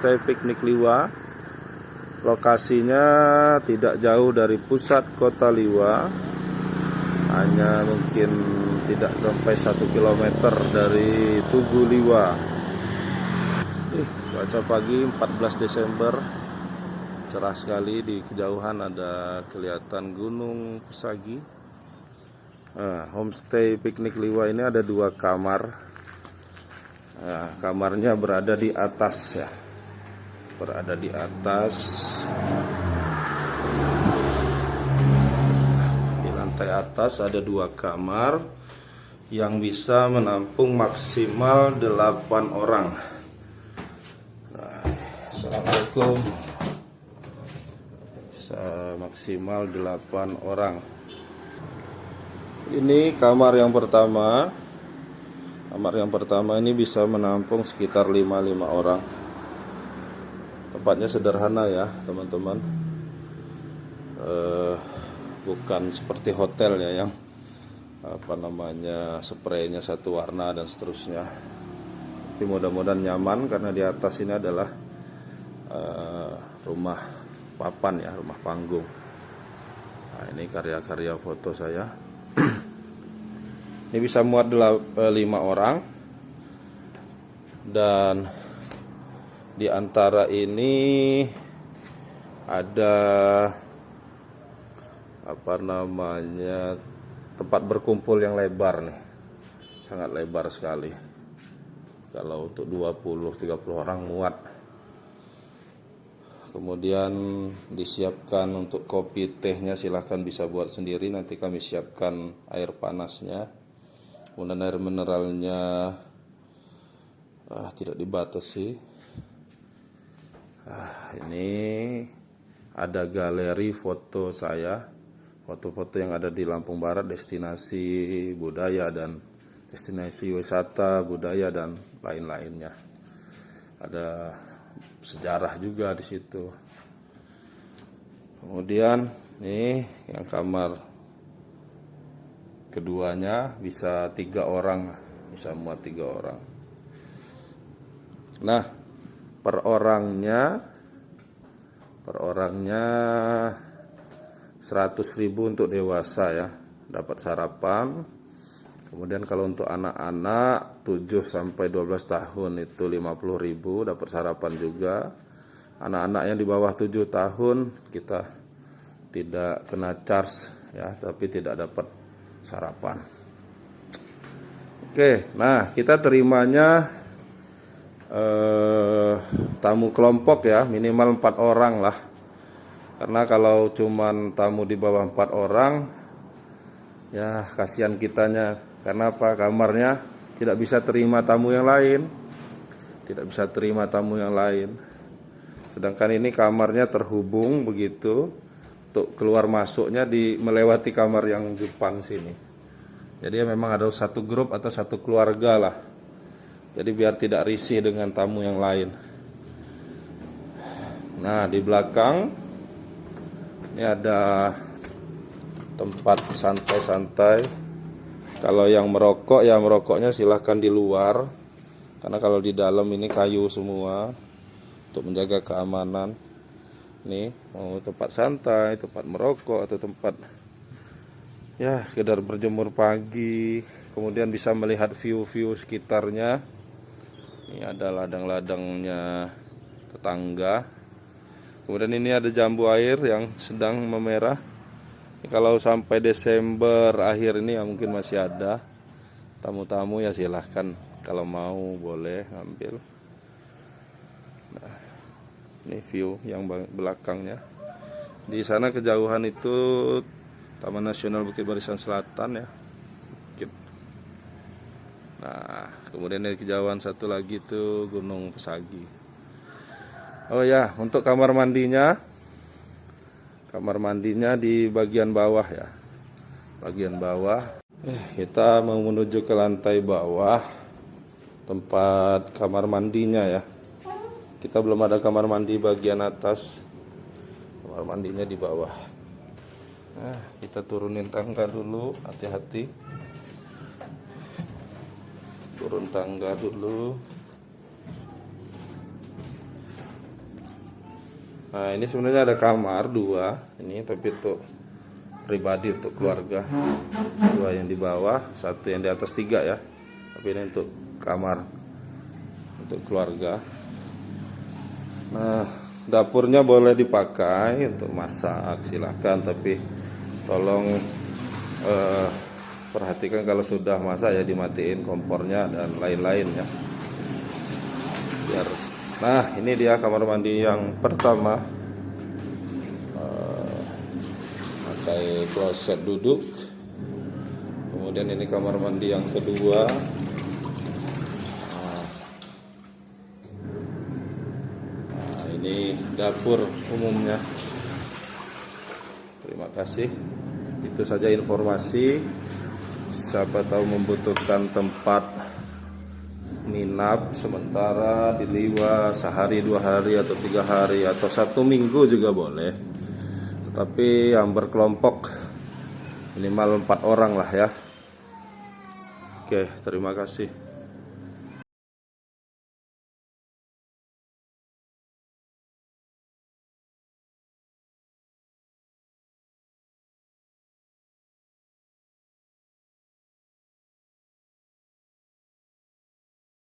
Homestay Piknik Liwa. Lokasinya tidak jauh dari pusat kota Liwa, hanya mungkin tidak sampai 1 km dari Tugu Liwa. Cuaca pagi 14 Desember, cerah sekali. Di kejauhan ada kelihatan Gunung Pesagi. Homestay Piknik Liwa ini ada 2 kamar. Kamarnya berada di atas ya, berada di atas. Di lantai atas ada 2 kamar yang bisa menampung maksimal 8 orang. Assalamualaikum. Bisa maksimal 8 orang. Ini kamar yang pertama. Kamar yang pertama ini bisa menampung sekitar 5 orang. Tempatnya sederhana ya teman-teman, bukan seperti hotel ya yang spraynya satu warna dan seterusnya. Tapi mudah-mudahan nyaman karena di atas ini adalah rumah papan ya, rumah panggung. Nah, ini karya-karya foto saya. Ini bisa muat 5 orang, dan di antara ini ada tempat berkumpul yang lebar nih, sangat lebar sekali. Kalau untuk 20-30 orang muat. Kemudian disiapkan untuk kopi tehnya, silahkan bisa buat sendiri, nanti kami siapkan air panasnya. Kemudian air mineralnya tidak dibatasi. Ini ada galeri foto saya, foto-foto yang ada di Lampung Barat, destinasi budaya dan destinasi wisata budaya dan lain-lainnya. Ada sejarah juga di situ. Kemudian nih yang kamar keduanya bisa 3 orang, bisa muat 3 orang. Nah, per orangnya 100.000 untuk dewasa ya, dapat sarapan. Kemudian kalau untuk anak-anak 7 sampai 12 tahun itu 50.000, dapat sarapan juga. Anak-anak yang di bawah 7 tahun kita tidak kena charge ya, tapi tidak dapat sarapan. Oke, nah kita terimanya tamu kelompok ya, minimal 4 orang lah. Karena kalau cuman tamu di bawah 4 orang ya kasihan kitanya. Karena apa? Kamarnya tidak bisa terima tamu yang lain. Tidak bisa terima tamu yang lain. Sedangkan ini kamarnya terhubung begitu. Untuk keluar masuknya melewati kamar yang depan sini. Jadi ya memang ada satu grup atau satu keluarga lah. Jadi biar tidak risih dengan tamu yang lain. Nah, di belakang ini ada tempat santai-santai. Kalau yang merokok ya merokoknya silahkan di luar. Karena kalau di dalam ini kayu semua untuk menjaga keamanan. Nih, mau tempat santai, tempat merokok atau tempat ya sekedar berjemur pagi, kemudian bisa melihat view-view sekitarnya. Ini ada ladang-ladangnya tetangga. Kemudian ini ada jambu air yang sedang memerah. Ini kalau sampai Desember akhir ini ya mungkin masih ada. Tamu-tamu ya silahkan kalau mau boleh ngambil. Nah, ini view yang belakangnya. Di sana kejauhan itu Taman Nasional Bukit Barisan Selatan ya. Nah, kemudian dari kejauhan satu lagi itu Gunung Pesagi. Oh ya, untuk kamar mandinya di bagian bawah ya. Bagian bawah. Kita mau menuju ke lantai bawah tempat kamar mandinya ya. Kita belum ada kamar mandi bagian atas. Kamar mandinya di bawah. Nah, kita turunin tangga dulu, hati-hati. Turun tangga dulu. Nah, ini sebenarnya ada kamar dua, ini tapi untuk pribadi, untuk keluarga. Dua yang di bawah, satu yang di atas, tiga ya. Tapi ini untuk kamar, untuk keluarga. Nah, dapurnya boleh dipakai untuk masak, silahkan. Tapi tolong perhatikan kalau sudah masak ya dimatiin kompornya dan lain-lain ya. Biar. Nah, ini dia kamar mandi yang pertama, pakai kloset duduk. Kemudian ini kamar mandi yang kedua. Nah, ini dapur umumnya. Terima kasih. Itu saja informasi. Siapa tahu membutuhkan tempat minap sementara di Liwa sehari, 2 hari, atau 3 hari, atau 1 minggu juga boleh. Tetapi yang berkelompok minimal 4 orang lah ya. Oke, terima kasih.